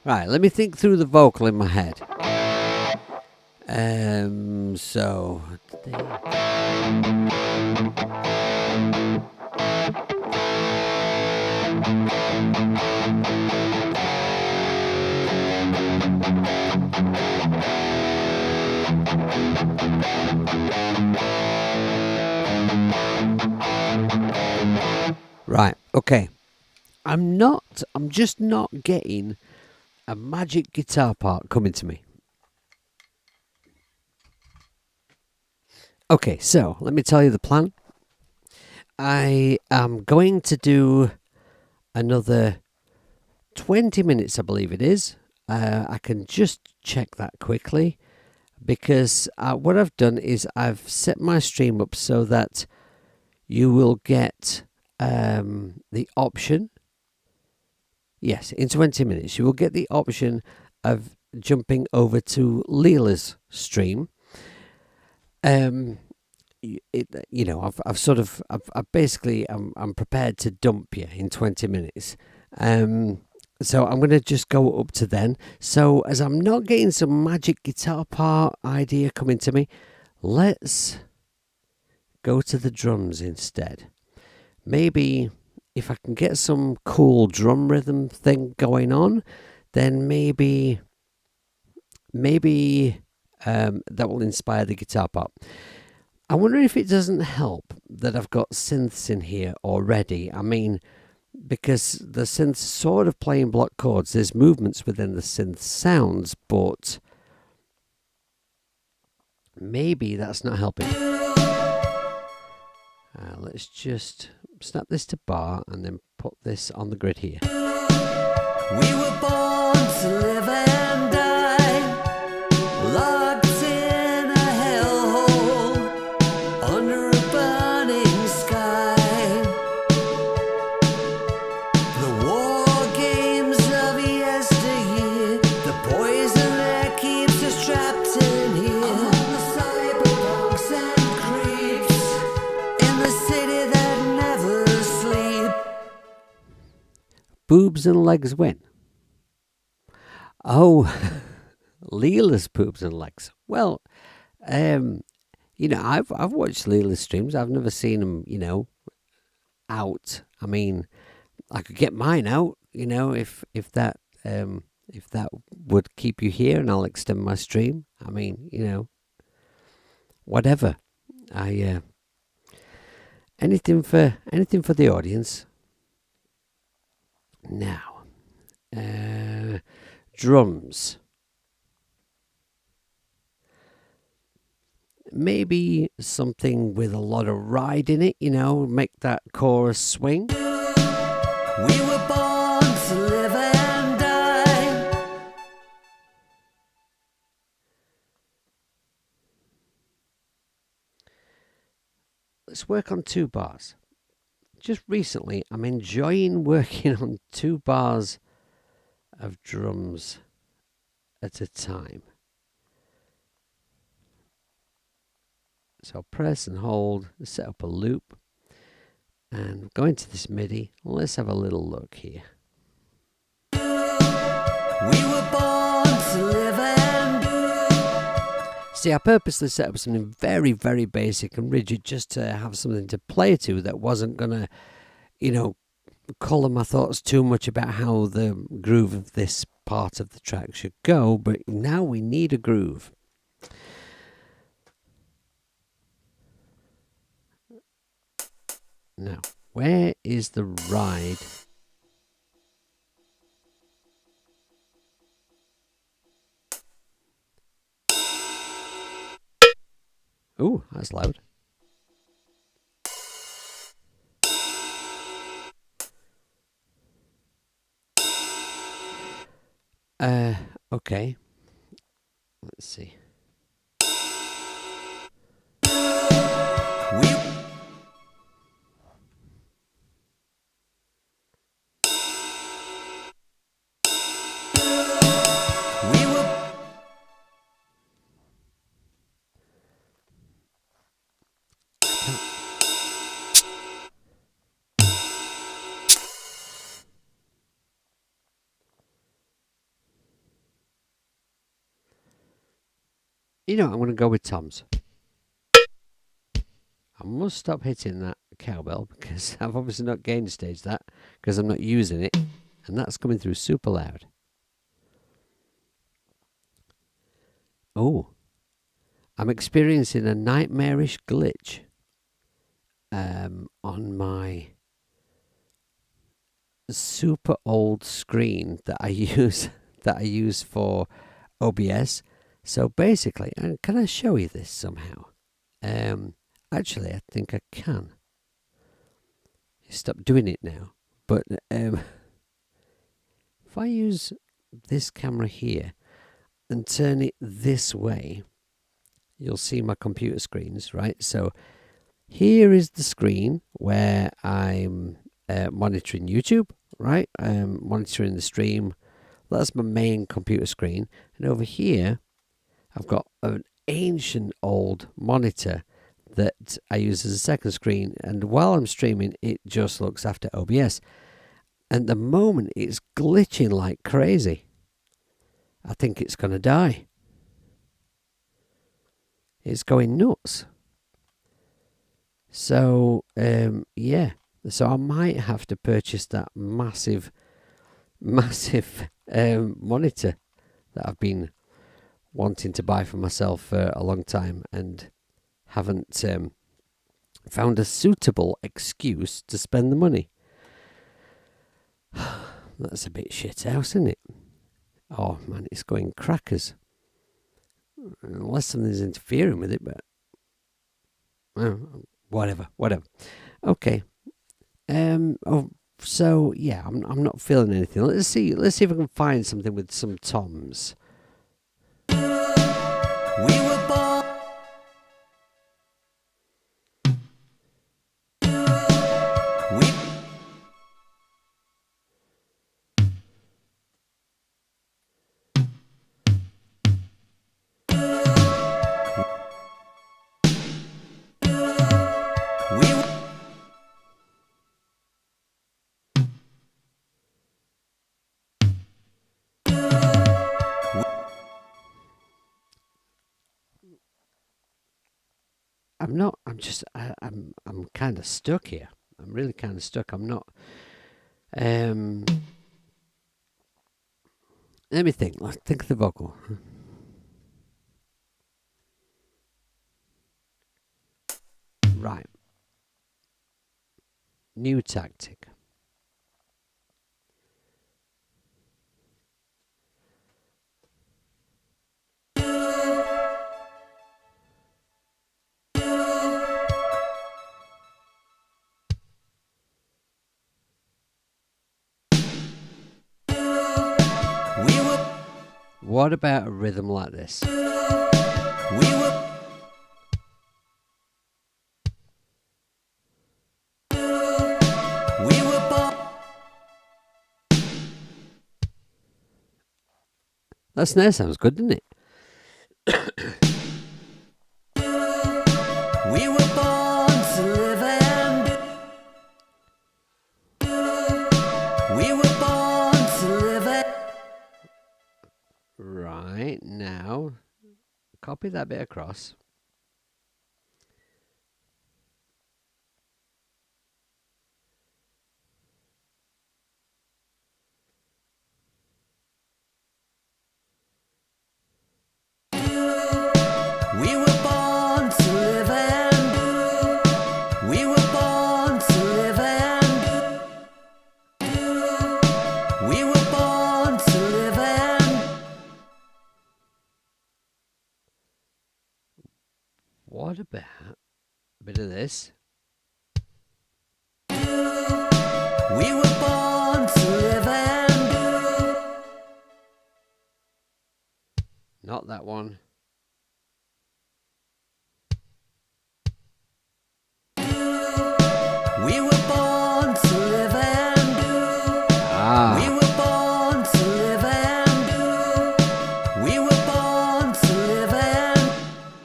Right. Let me think through the vocal in my head. So. Right, okay. I'm just not getting a magic guitar part coming to me. Okay, so let me tell you the plan. I am going to do another 20 minutes, I believe it is. I can just check that quickly, because what I've done is I've set my stream up so that you will get the option. Yes, in 20 minutes you will get the option of jumping over to Leela's stream. I'm prepared to dump you in 20 minutes. So I'm going to just go up to then. So as I'm not getting some magic guitar part idea coming to me, let's go to the drums instead. Maybe if I can get some cool drum rhythm thing going on, then maybe that will inspire the guitar part. I wonder if it doesn't help that I've got synths in here already. I mean, because the synths sort of playing block chords, there's movements within the synth sounds, but maybe that's not helping. Let's just snap this to bar and then put this on the grid here. We were born to live and die, locked in a hellhole under a burning sky. The war games of yesteryear, the poison that keeps us trapped in here. Among the cyberpunks and creeps in the city that never sleep. Boobs and legs win. Oh, Leela's boobs and legs. Well, I've watched Leela's streams. I've never seen them, out. I mean, I could get mine out, if that would keep you here, and I'll extend my stream. I mean, whatever. Anything for the audience. Now, drums. Maybe something with a lot of ride in it, make that chorus swing. We were born to live and die. Let's work on 2 bars. Just recently, I'm enjoying working on 2 bars of drums at a time. So press and hold, set up a loop, and go into this MIDI. Let's have a little look here. We were born to live and See, I purposely set up something very, very basic and rigid just to have something to play to that wasn't going to, colour my thoughts too much about how the groove of this part of the track should go. But now we need a groove. Now, where is the ride? Ooh, that's loud. Okay. Let's see. I'm going to go with Tom's. I must stop hitting that cowbell because I've obviously not gain staged that because I'm not using it, and that's coming through super loud. Oh, I'm experiencing a nightmarish glitch on my super old screen that I use for OBS. So basically, and can I show you this somehow? Actually, I think I can. Stop doing it now. But if I use this camera here and turn it this way, you'll see my computer screens, right? So here is the screen where I'm monitoring YouTube, right? I'm monitoring the stream. That's my main computer screen. And over here, I've got an ancient old monitor that I use as a second screen, and while I'm streaming it just looks after OBS. And at the moment it's glitching like crazy. I think it's going to die. – It's going nuts. So, yeah. So I might have to purchase that massive, massive monitor that I've been wanting to buy for myself for a long time and haven't found a suitable excuse to spend the money. That's a bit shit house, isn't it? Oh man, it's going crackers. Unless something's interfering with it, but whatever. Okay. So yeah, I'm not feeling anything. Let's see if I can find something with some toms. We were born. We we were. I'm not. I'm kind of stuck here. I'm really kind of stuck. I'm not. Let me think. Let's think of the vocal. Right. New tactic. We were. What about a rhythm like this? We were. We were born. That snare sounds good, doesn't it? We were born to live and we were born to live and Right, now, copy that bit across. we were born to live and we were born to live and we were born to live and What about a bit of this? we were born to live and Not that one. we were born to live and we Ah, were born to live and we were born to live and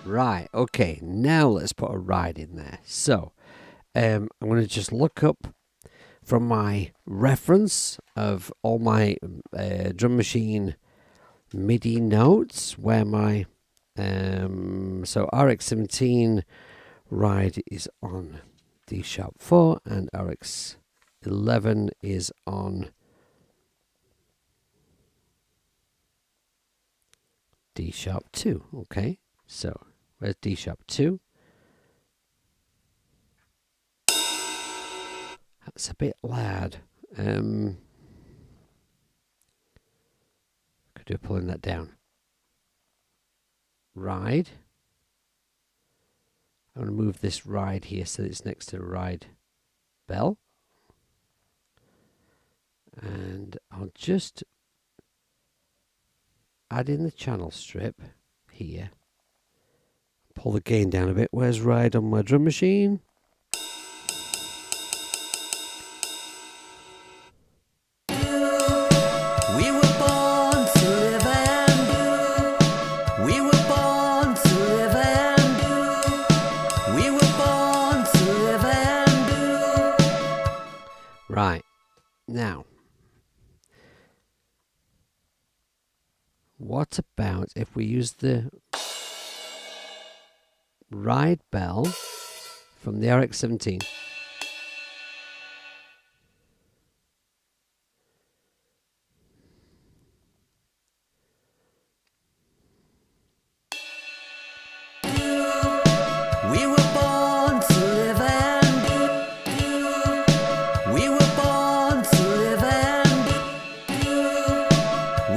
right. Okay, now let's put a ride in there. So, I'm going to just look up from my reference of all my drum machine MIDI notes where my so RX-17 ride is on D sharp 4 and RX-11 is on D sharp 2. Okay, so where's D sharp 2? That's a bit loud. Could do pulling that down. Ride. I'm going to move this ride here so it's next to ride bell. And I'll just add in the channel strip here. Pull the gain down a bit. Where's ride on my drum machine? we were born to live and we were born to live and we were born to live and Right. Now, what about if we use the ride bell from the RX-17. We were born to live and we were born to live and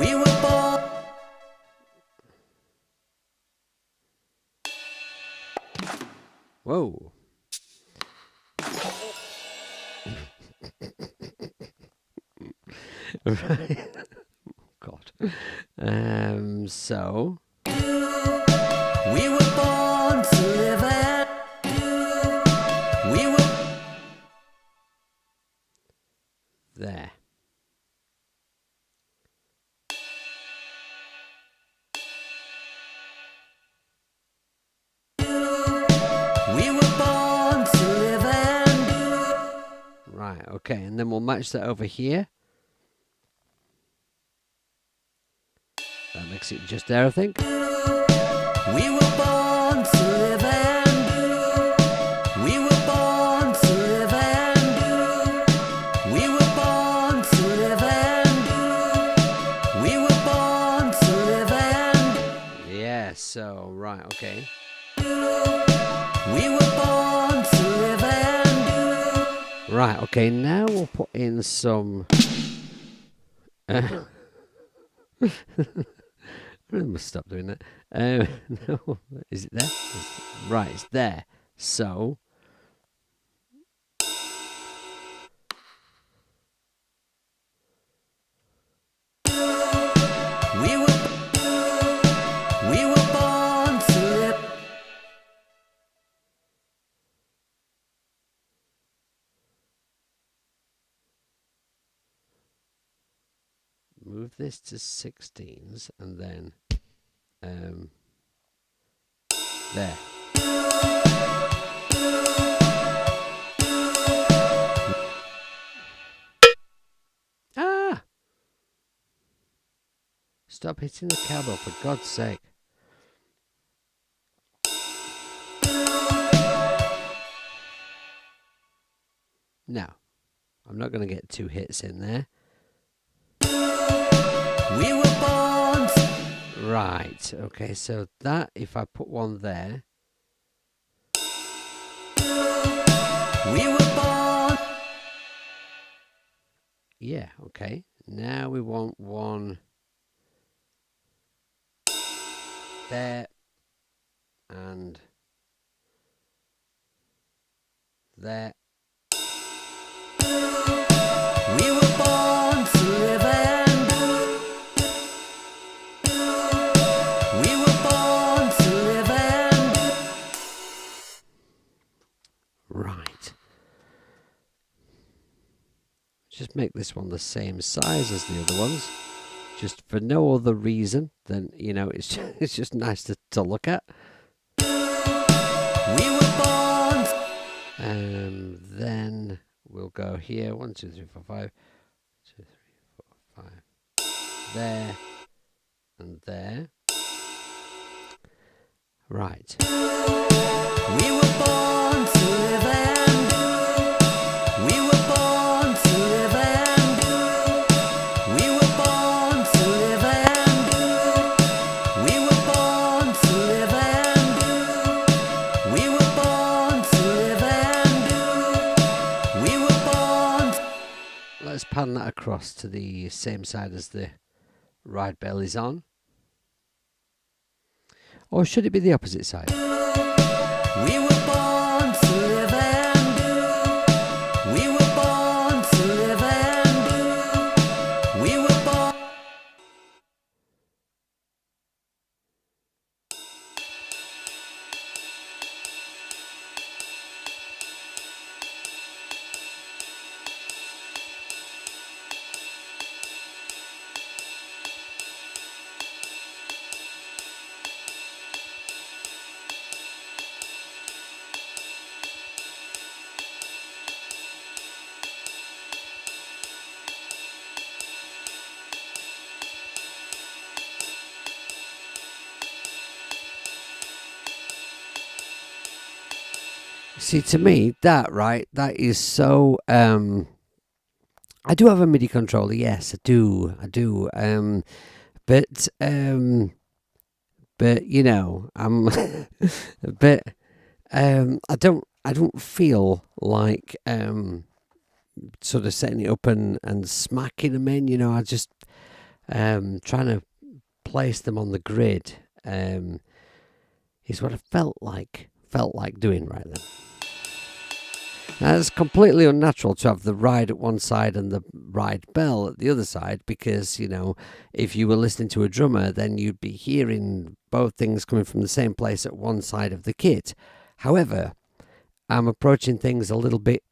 we were born. Whoa. Right. God. So. We were born to live and we were. There. We were born to live and Right, okay, and then we'll match that over here. That makes it just there, I think. we were born to live and we were born to live and we were born to live and we were born to live and Yeah, so, right, okay. we were born to live and Right, okay, now we'll put in some... I must stop doing that. No, is it there? Right, it's there. So... we were born to live. Move this to 16s and then... there. Ah! Stop hitting the cable, for God's sake. No, I'm not going to get 2 hits in there. We were born to Right, okay, so that, if I put one there... we were born. Yeah, okay. Now we want one there and there. We were born to live and we were born to live and Right. Just make this one the same size as the other ones. Just for no other reason than, you know, it's just nice to look at. we were born. Then we'll go here. 1, 2, 3, 4, 5. 2, 3, 4, 5. There. And there. Right. We were born to live and we were born to live and we were born to live and we were born to live and we were born to live and we were born. Let's pan that across to the same side as the ride bell is on. Or should it be the opposite side? We were born to live and we were born to live and we were born. See, to me, that is so. I do have a MIDI controller. Yes, I do. But you know, but I don't feel like sort of setting it up and smacking them in. You know, I just trying to place them on the grid is what I felt like doing right then. Now, it's completely unnatural to have the ride at one side and the ride bell at the other side because, you know, if you were listening to a drummer, then you'd be hearing both things coming from the same place at one side of the kit. However, I'm approaching things a little bit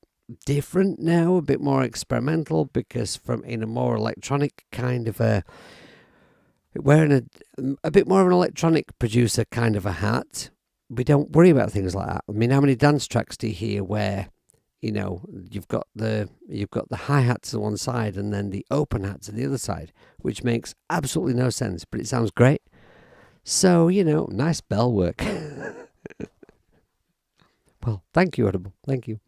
different now, a bit more experimental, because from in a more electronic kind of wearing a bit more of an electronic producer kind of a hat, we don't worry about things like that. I mean, how many dance tracks do you hear where, you know, you've got the hi-hats on one side and then the open hats on the other side, which makes absolutely no sense, but it sounds great. So, you know, nice bell work. Well, thank you, Audible. Thank you.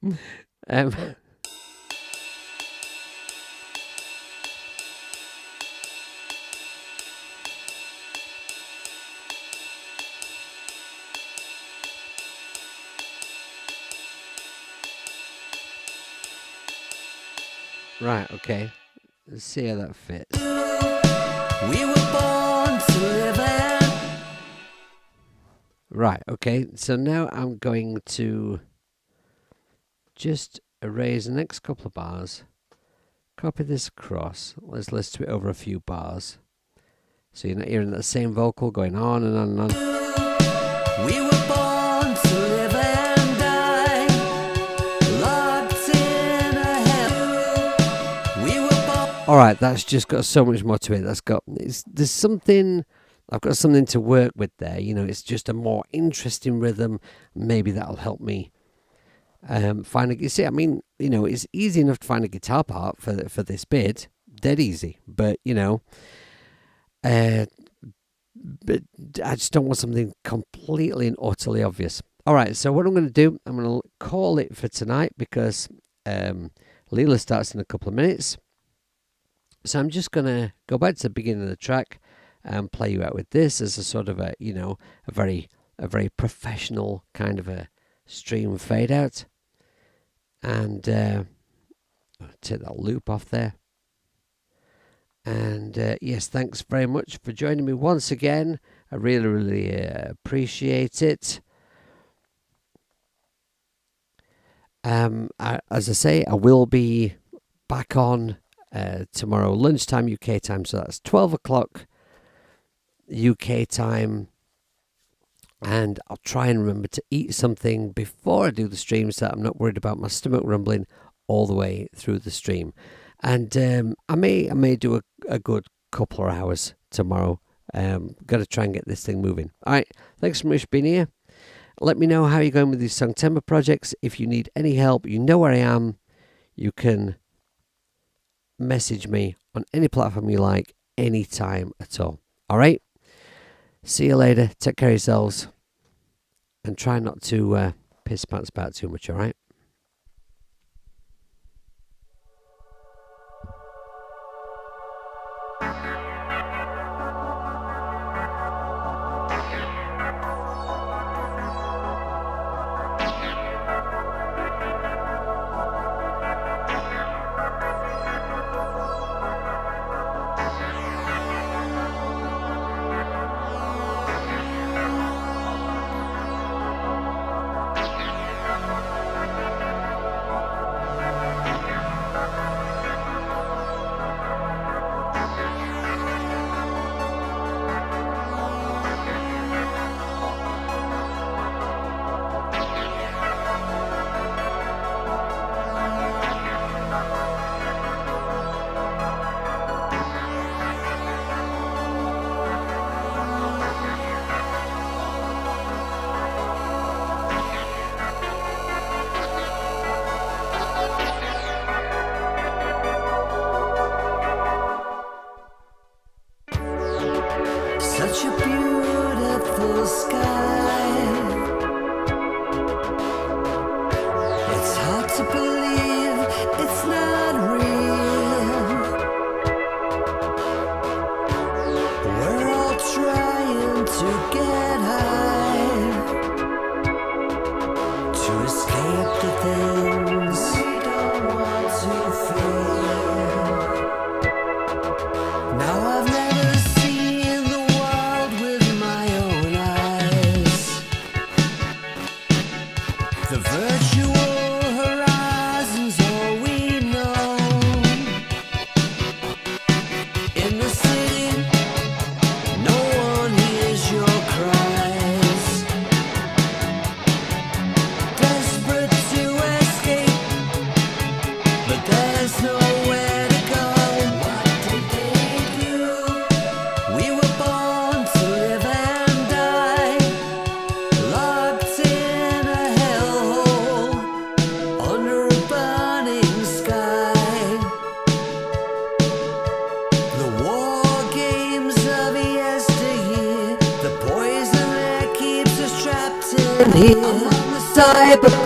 Right, okay. Let's see how that fits. We were born to live in. Right, okay. So now I'm going to just erase the next couple of bars. Copy this across. Let's listen to it over a few bars. So you're not hearing that same vocal going on and on and on. We were born to live and die, locked in a hell. We were born. All right, that's just got so much more to it. There's something. I've got something to work with there. You know, it's just a more interesting rhythm. Maybe that'll help me find a. You see, I mean, you know, it's easy enough to find a guitar part for this bit. Dead easy, but you know, but I just don't want something completely and utterly obvious. All right, so what I'm going to do, I'm going to call it for tonight because Leela starts in a couple of minutes. So I'm just going to go back to the beginning of the track and play you out with this as a sort of a, you know, a very professional kind of a stream fade out. And I'll take that loop off there. And yes, thanks very much for joining me once again. I really appreciate it. As I say, I will be back on tomorrow lunchtime UK time, so that's 12 o'clock UK time, and I'll try and remember to eat something before I do the stream so that I'm not worried about my stomach rumbling all the way through the stream. And I may do a good couple of hours tomorrow. Got to try and get this thing moving. All right, thanks so much for being here. Let me know how you're going with these Songtember projects. If you need any help, you know where I am. You can message me on any platform you like, anytime at all. All right? See you later. Take care of yourselves. And try not to piss pants about too much, all right? Such a beautiful sky. there's nowhere to go. What did they do? We were born to live and die, locked in a hellhole under a burning sky. The war games of yesteryear, the poison that keeps us trapped in here. Among the cyber